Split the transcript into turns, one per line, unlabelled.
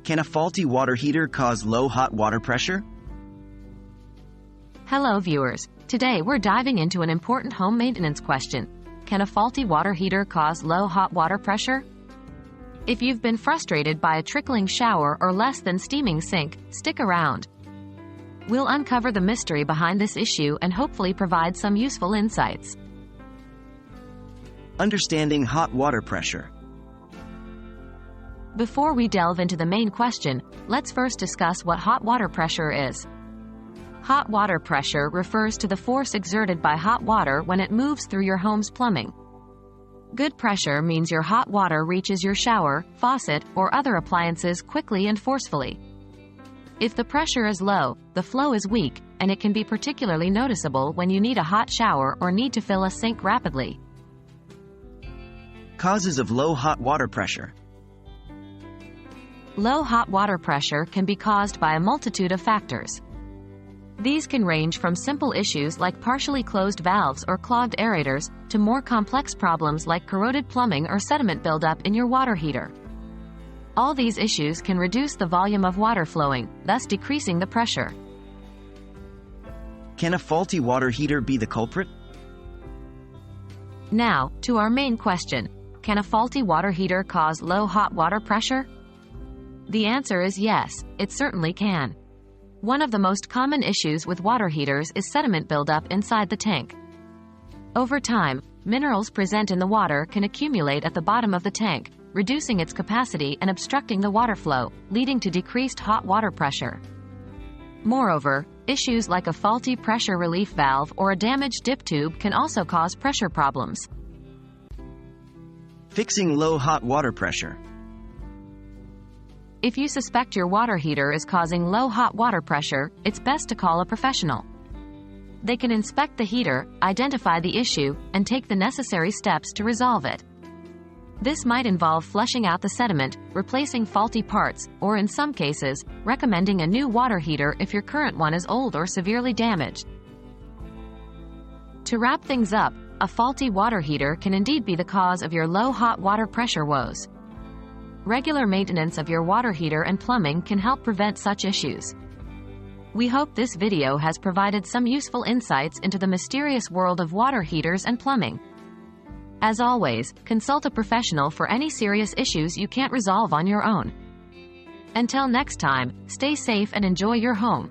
Can a faulty water heater cause low hot water pressure?
Hello viewers, today we're diving into an important home maintenance question. Can a faulty water heater cause low hot water pressure? If you've been frustrated by a trickling shower or less than steaming sink, stick around. We'll uncover the mystery behind this issue and hopefully provide some useful insights.
Understanding hot water pressure.
Before we delve into the main question, let's first discuss what hot water pressure is. Hot water pressure refers to the force exerted by hot water when it moves through your home's plumbing. Good pressure means your hot water reaches your shower, faucet, or other appliances quickly and forcefully. If the pressure is low, the flow is weak, and it can be particularly noticeable when you need a hot shower or need to fill a sink rapidly.
Causes of low hot water pressure.
Low hot water pressure can be caused by a multitude of factors. These can range from simple issues like partially closed valves or clogged aerators, to more complex problems like corroded plumbing or sediment buildup in your water heater. All these issues can reduce the volume of water flowing, thus decreasing the pressure.
Can a faulty water heater be the culprit?
Now, to our main question. Can a faulty water heater cause low hot water pressure? The answer is yes, it certainly can. One of the most common issues with water heaters is sediment buildup inside the tank. Over time, minerals present in the water can accumulate at the bottom of the tank, reducing its capacity and obstructing the water flow, leading to decreased hot water pressure. Moreover, issues like a faulty pressure relief valve or a damaged dip tube can also cause pressure problems.
Fixing low hot water pressure.
If you suspect your water heater is causing low hot water pressure, it's best to call a professional. They can inspect the heater, identify the issue, and take the necessary steps to resolve it. This might involve flushing out the sediment, replacing faulty parts, or in some cases, recommending a new water heater if your current one is old or severely damaged. To wrap things up, a faulty water heater can indeed be the cause of your low hot water pressure woes. Regular maintenance of your water heater and plumbing can help prevent such issues. We hope this video has provided some useful insights into the mysterious world of water heaters and plumbing. As always, consult a professional for any serious issues you can't resolve on your own. Until next time, stay safe and enjoy your home.